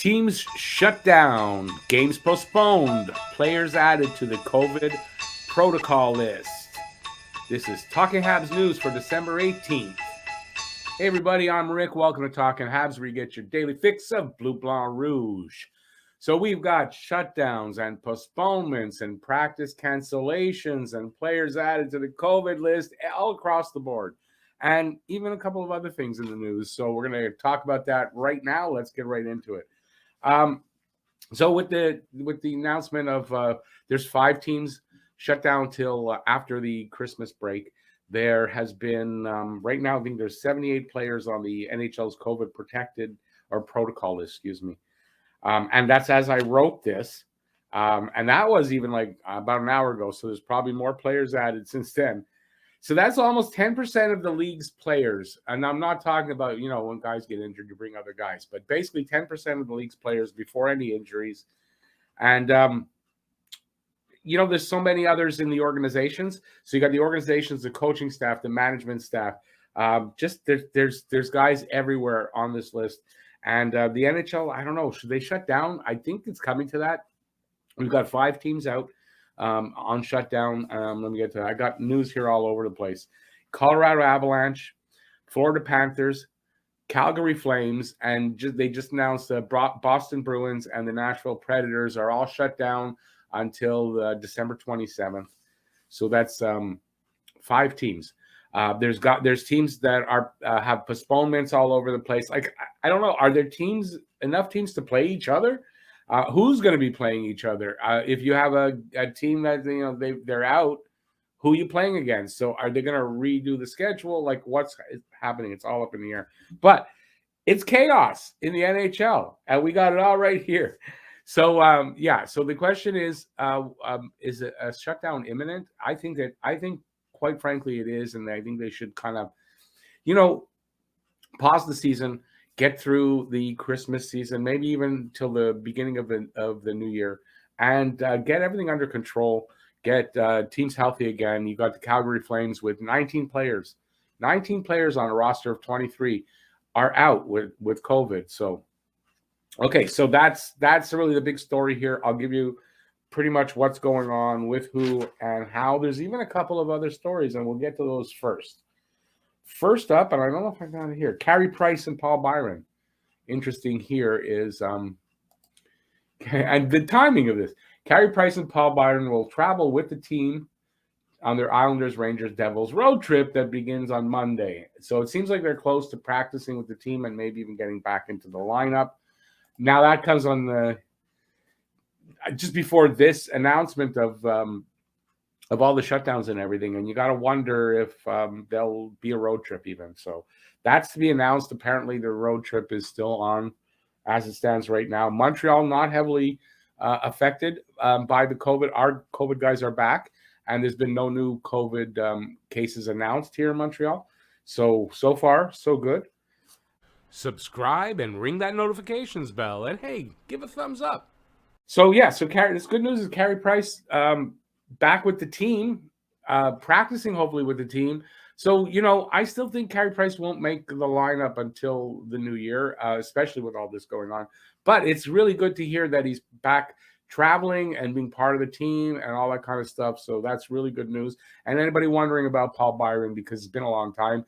Teams shut down, games postponed, players added to the COVID protocol list. This is Talking Habs News for December 18th. Hey everybody, I'm Rick. Welcome to Talking Habs, where you get your daily fix of Bleu Blanc Rouge. So we've got shutdowns and postponements and practice cancellations and players added to the COVID list all across the board. And even a couple of other things in the news. So we're going to talk about that right now. Let's get right into it. So with the announcement of there's 5 teams shut down till after the Christmas break, there has been right now I think there's 78 players on the NHL's COVID protected or protocol list, excuse me, and that's as I wrote this, and that was even like about an hour ago. So there's probably more players added since then. So that's almost 10% of the league's players. And I'm not talking about, when guys get injured, you bring other guys, but basically 10% of the league's players before any injuries. And, there's so many others in the organizations. So you got the organizations, the coaching staff, the management staff. Just there's guys everywhere on this list. And the NHL, I don't know, should they shut down? I think it's coming to that. We've got 5 teams out on shutdown. Let me get to that. I got news here all over the place. Colorado Avalanche, Florida Panthers, Calgary Flames, and they just announced the Boston Bruins and the Nashville Predators are all shut down until December 27th. So that's 5 teams. There's teams that are have postponements all over the place. Like, I don't know, are there enough teams to play each other? Who's going to be playing each other? If you have a team that they're out, who are you playing against? So are they going to redo the schedule? Like, what's happening? It's all up in the air. But it's chaos in the NHL, and we got it all right here. So So the question is it a shutdown imminent? I think quite frankly it is, and I think they should kind of, pause the season. Get through the Christmas season, maybe even till the beginning of the new year, and get everything under control. Get teams healthy again. You got the Calgary Flames with 19 players. 19 players on a roster of 23 are out with COVID. So, okay, so that's really the big story here. I'll give you pretty much what's going on with who and how. There's even a couple of other stories, and we'll get to those first. First up, and I don't know if I got it here, Carrie Price and Paul Byron. Interesting here is, and the timing of this. Carrie Price and Paul Byron will travel with the team on their Islanders, Rangers, Devils road trip that begins on Monday. So it seems like they're close to practicing with the team and maybe even getting back into the lineup. Now that comes on just before this announcement of all the shutdowns and everything, and you got to wonder if there'll be a road trip even. So that's to be announced. Apparently, the road trip is still on as it stands right now. Montreal not heavily affected by the COVID. Our COVID guys are back, and there's been no new COVID cases announced here in Montreal. So far, so good. Subscribe and ring that notifications bell, and hey, give a thumbs up. So Carrie, this good news is Carrie Price back with the team, practicing hopefully with the team. So, I still think Carrie Price won't make the lineup until the new year, especially with all this going on. But it's really good to hear that he's back traveling and being part of the team and all that kind of stuff. So that's really good news. And anybody wondering about Paul Byron, because it's been a long time,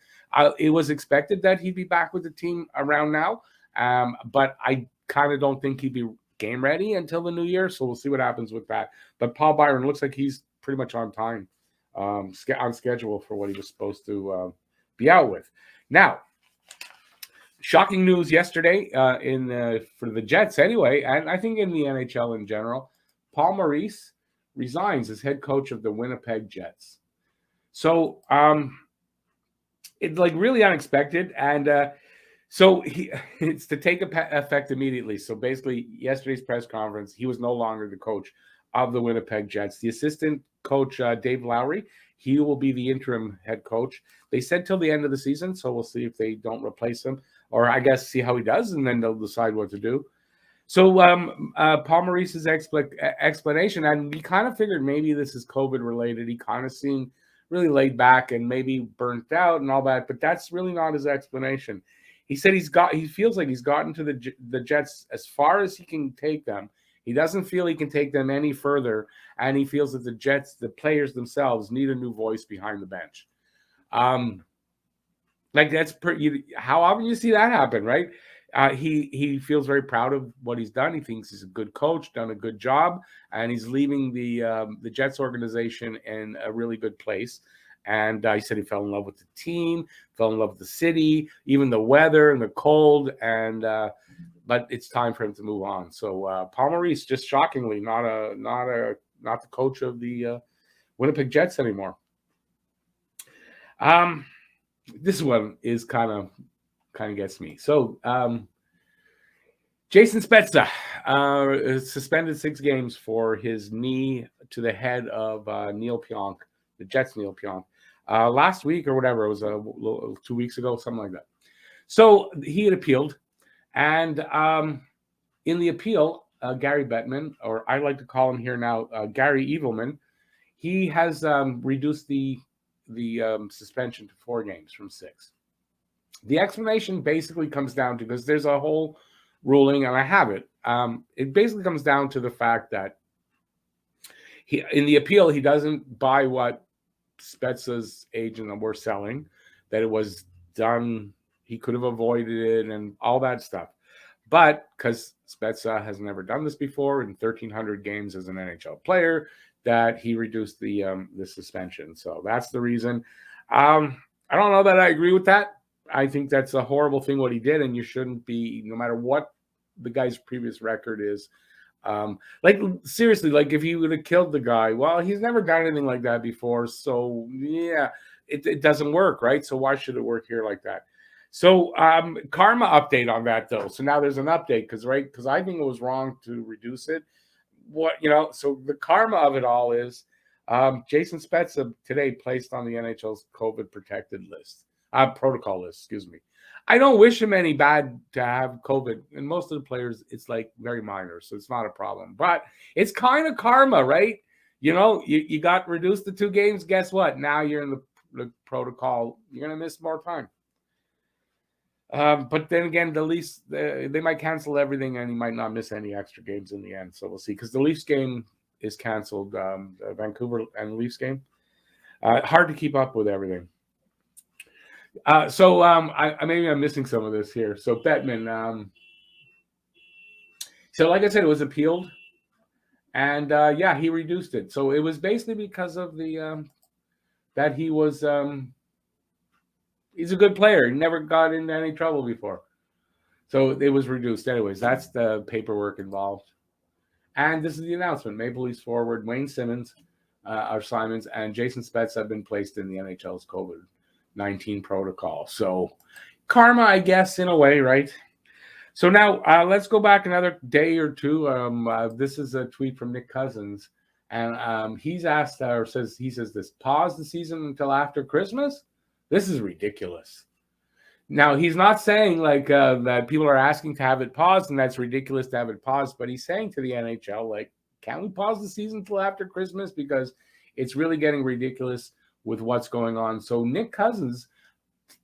it was expected that he'd be back with the team around now. But I kind of don't think he'd be game ready until the new year, so we'll see what happens with that. But Paul Byron looks like he's pretty much on time, on schedule for what he was supposed to be out with. Now, shocking news yesterday for the Jets anyway, and I think in the NHL in general. Paul Maurice resigns as head coach of the Winnipeg Jets. So it's like really unexpected, and so it's to take effect immediately. So basically, yesterday's press conference, he was no longer the coach of the Winnipeg Jets. The assistant coach, Dave Lowry, he will be the interim head coach. They said till the end of the season, so we'll see if they don't replace him, or I guess see how he does, and then they'll decide what to do. So Paul Maurice's explanation, and we kind of figured maybe this is COVID related. He kind of seemed really laid back and maybe burnt out and all that, but that's really not his explanation. He said he feels like he's gotten to the Jets as far as he can take them. He doesn't feel he can take them any further, and he feels that the Jets, the players themselves, need a new voice behind the bench. Like how often you see that happen, right? He feels very proud of what he's done. He thinks he's a good coach, done a good job, and he's leaving the Jets organization in a really good place. And he said he fell in love with the team, fell in love with the city, even the weather and the cold. And but it's time for him to move on. So Paul Maurice, just shockingly, not the coach of the Winnipeg Jets anymore. This one is kind of gets me. So Jason Spezza is suspended 6 games for his knee to the head of Neil Pionk, the Jets' Neil Pionk, last week or whatever. It was 2 weeks ago, something like that. So he had appealed, and in the appeal, Gary Bettman, or I like to call him here now, Gary Evilman, he has reduced the suspension to 4 games from 6. The explanation basically comes down to, because there's a whole ruling, and I have it. It basically comes down to the fact that in the appeal, he doesn't buy what Spezza's agent were selling, that it was done, he could have avoided it and all that stuff. But because Spezza has never done this before in 1,300 games as an NHL player, that he reduced the suspension. So that's the reason. I don't know that I agree with that. I think that's a horrible thing what he did, and you shouldn't be, no matter what the guy's previous record is. Like, seriously, like if he would have killed the guy, well, he's never done anything like that before. So yeah, it doesn't work, right? So why should it work here like that? So karma update on that though. So now there's an update because I think it was wrong to reduce it. So the karma of it all is Jason Spezza today placed on the NHL's COVID protected list, protocol list, excuse me. I don't wish him any bad to have COVID, and most of the players, it's like very minor, so it's not a problem. But it's kind of karma, right? You got reduced to 2 games. Guess what? Now you're in the protocol. You're going to miss more time. But then again, the Leafs, they might cancel everything, and he might not miss any extra games in the end. So we'll see, because the Leafs game is canceled, Vancouver and Leafs game. Hard to keep up with everything. So maybe I'm missing some of this here. So Bettman, so like I said, it was appealed, and he reduced it. So it was basically because of the that he was he's a good player. He never got into any trouble before, so it was reduced. Anyways, that's the paperwork involved, and this is the announcement: Maple Leafs forward Wayne Simmonds, Simons, and Jason Spezza have been placed in the NHL's COVID-19 protocol. So karma, I guess, in a way, right? So now let's go back another day or two. This is a tweet from Nick Cousins, and he's asked, he says this: pause the season until after Christmas. This is ridiculous. Now, he's not saying like that people are asking to have it paused, and that's ridiculous to have it paused, but he's saying to the NHL, like, can we pause the season until after Christmas? Because it's really getting ridiculous with what's going on. So Nick Cousins,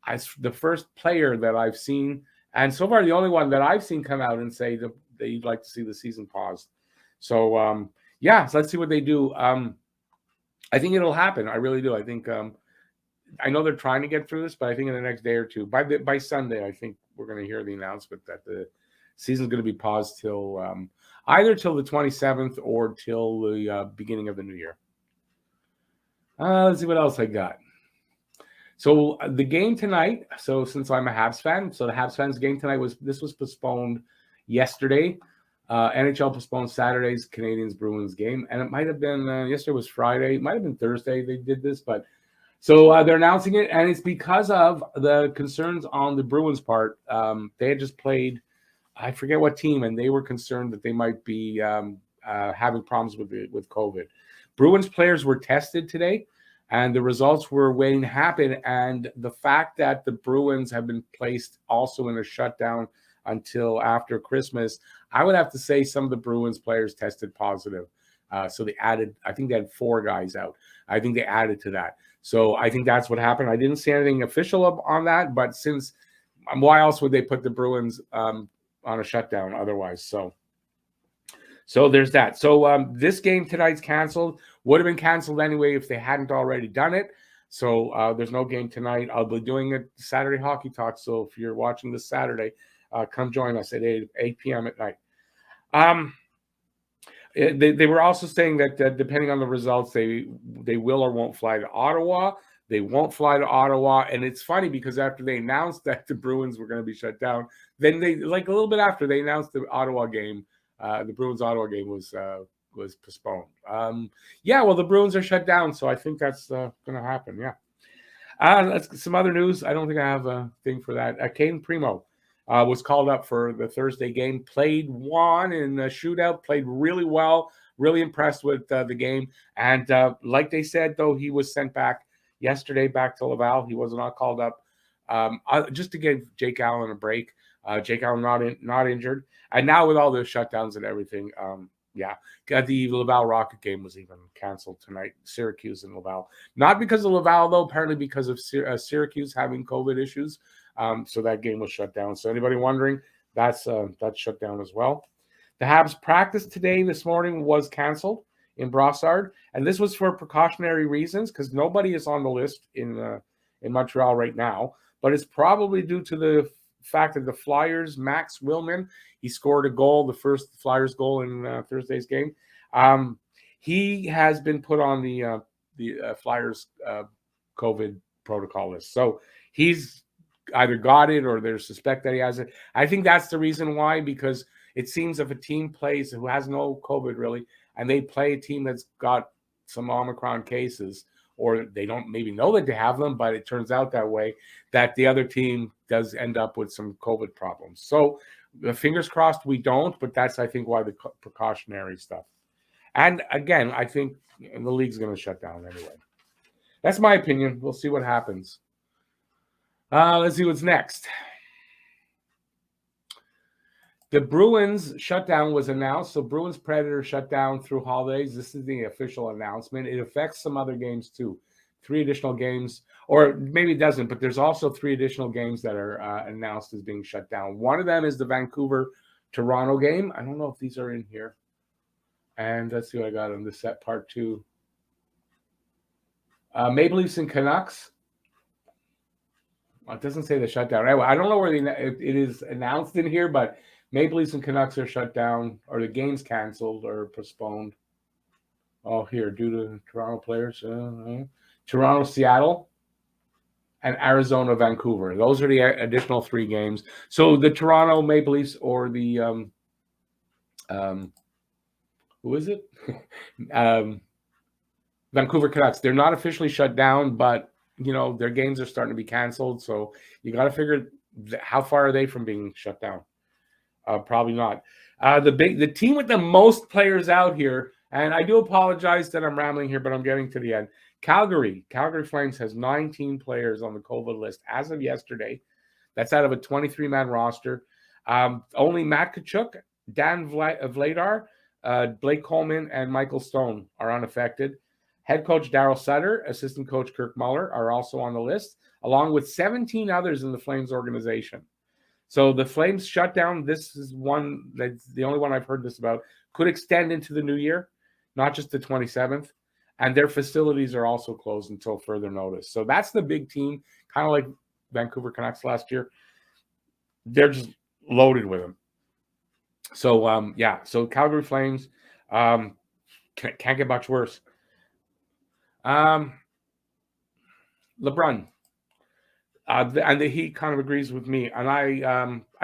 as the first player that I've seen, and so far the only one that I've seen come out and say that they'd like to see the season paused. So so let's see what they do. I think it'll happen. I really do. I think I know they're trying to get through this, but I think in the next day or two, by Sunday, I think we're going to hear the announcement that the season's going to be paused till either till the 27th or till the beginning of the new year. Let's see what else I got. So the game tonight, so since I'm a Habs fan, so the Habs fans game tonight was postponed yesterday. NHL postponed Saturday's Canadiens Bruins game, and it might have been yesterday was Friday, it might have been Thursday they did this, but so they're announcing it, and it's because of the concerns on the Bruins part. They had just played, I forget what team, and they were concerned that they might be having problems with COVID. Bruins players were tested today, and the results were waiting to happen. And the fact that the Bruins have been placed also in a shutdown until after Christmas, I would have to say some of the Bruins players tested positive. So they added, I think they had 4 guys out. I think they added to that. So I think that's what happened. I didn't see anything official on that, but since why else would they put the Bruins on a shutdown otherwise? So there's that. So this game tonight's canceled. Would have been canceled anyway if they hadn't already done it. So there's no game tonight. I'll be doing a Saturday hockey talk. So if you're watching this Saturday, come join us at 8 p.m. at night. They were also saying that depending on the results, they will or won't fly to Ottawa. They won't fly to Ottawa. And it's funny because after they announced that the Bruins were going to be shut down, then they, like a little bit after, they announced the Ottawa game, the Bruins-Ottawa game was postponed. Well, the Bruins are shut down, so I think that's going to happen, yeah. That's some other news. I don't think I have a thing for that. Caden Primo was called up for the Thursday game, won in a shootout, played really well, really impressed with the game. And like they said, though, he was sent back yesterday back to Laval. He was not called up just to give Jake Allen a break. Jake Allen not injured. And now with all the shutdowns and everything, the Laval Rocket game was even canceled tonight, Syracuse and Laval. Not because of Laval, though, apparently because of Syracuse having COVID issues. So that game was shut down. So anybody wondering, that's shut down as well. The Habs practice this morning was canceled in Brossard, and this was for precautionary reasons because nobody is on the list in Montreal right now. But it's probably due to the fact that the Flyers, Max Willman, he scored a goal, the first Flyers goal in Thursday's game. He has been put on the Flyers COVID protocol list. So he's either got it or there's suspect that he has it. I think that's the reason why, because it seems if a team plays who has no COVID really, and they play a team that's got some Omicron cases, or they don't maybe know that they have them, but it turns out that way, that the other team does end up with some COVID problems. So fingers crossed we don't, but that's, I think, why the precautionary stuff. And again, I think the league's going to shut down anyway. That's my opinion. We'll see what happens. Let's see what's next. The Bruins shutdown was announced. So Bruins Predators shut down through holidays. This is the official announcement. It affects some other games too. 3 additional games, or maybe it doesn't, but there's also 3 additional games that are announced as being shut down. One of them is the Vancouver-Toronto game. I don't know if these are in here. And let's see what I got on this set, part 2. Maple Leafs and Canucks. Well, it doesn't say the shutdown. Anyway, I don't know where it is announced in here, but Maple Leafs and Canucks are shut down, or the game's canceled or postponed. Oh, here, due to Toronto players. Toronto, Seattle, and Arizona, Vancouver. Those are the additional 3 games. So the Toronto Maple Leafs or the who is it? Vancouver Canucks. They're not officially shut down, but their games are starting to be canceled. So you got to figure how far are they from being shut down? Probably not. The team with the most players out here, and I do apologize that I'm rambling here, but I'm getting to the end. Calgary Flames has 19 players on the COVID list as of yesterday. That's out of a 23-man roster. Only Matt Tkachuk, Dan Vladar, Blake Coleman, and Michael Stone are unaffected. Head coach Darryl Sutter, assistant coach Kirk Muller are also on the list, along with 17 others in the Flames organization. So the Flames shutdown, this is one that's the only one I've heard this about, could extend into the new year, not just the 27th. And their facilities are also closed until further notice. So that's the big team, kind of like Vancouver Canucks last year. They're just loaded with them. So, so Calgary Flames can't get much worse. LeBrun. And he kind of agrees with me. And I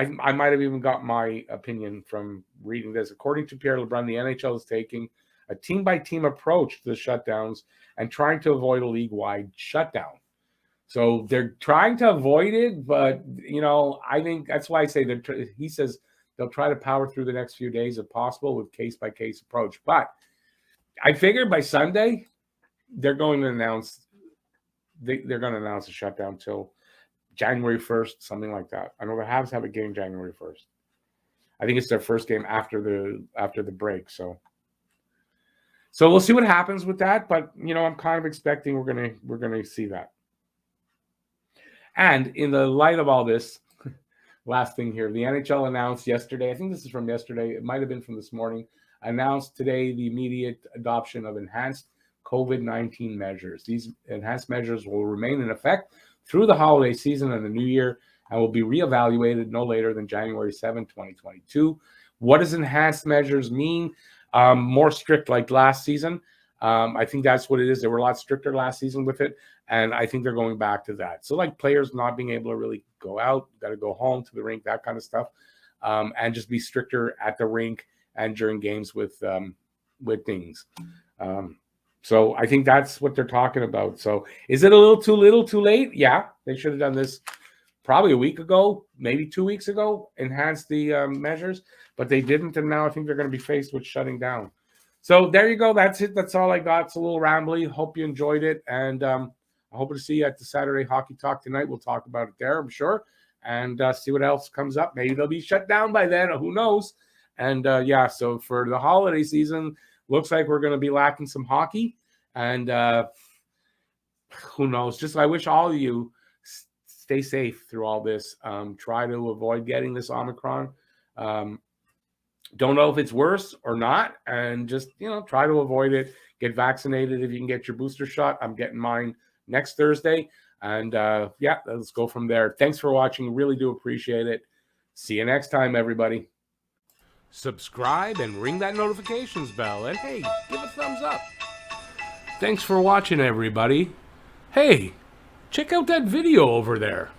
might have even got my opinion from reading this. According to Pierre LeBrun, the NHL is taking a team-by-team approach to the shutdowns and trying to avoid a league-wide shutdown. So they're trying to avoid it, but, I think that's why I say he says they'll try to power through the next few days if possible with case-by-case approach. But I figure by Sunday, they're going to announce a shutdown till January 1st, something like that. I know the Habs have a game January 1st. I think it's their first game after the break. So we'll see what happens with that. But I'm kind of expecting we're gonna see that. And in the light of all this, last thing here. The NHL announced yesterday, I think this is from yesterday, it might have been from this morning, announced today the immediate adoption of enhanced COVID-19 measures. These enhanced measures will remain in effect through the holiday season and the new year and will be reevaluated no later than January 7, 2022. What does enhanced measures mean? More strict like last season. I think that's what it is. They were a lot stricter last season with it, and I think they're going back to that. So like players not being able to really go out, got to go home to the rink, that kind of stuff, and just be stricter at the rink and during games with things. So I think that's what they're talking about. So is it a little too late? Yeah, they should have done this probably a week ago, maybe 2 weeks ago, enhanced the measures, but they didn't. And now I think they're going to be faced with shutting down. So there you go. That's it. That's all I got. It's a little rambly. Hope you enjoyed it. And I hope to see you at the Saturday Hockey Talk tonight. We'll talk about it there, I'm sure, and see what else comes up. Maybe they'll be shut down by then. Who knows? And yeah, so for the holiday season, looks like we're going to be lacking some hockey. And who knows? Just I wish all of you stay safe through all this. Try to avoid getting this Omicron. Don't know if it's worse or not. And just, try to avoid it. Get vaccinated if you can get your booster shot. I'm getting mine next Thursday. And yeah, let's go from there. Thanks for watching. Really do appreciate it. See you next time, everybody. Subscribe and ring that notifications bell. And hey, give a thumbs up. Thanks for watching, everybody. Hey, check out that video over there.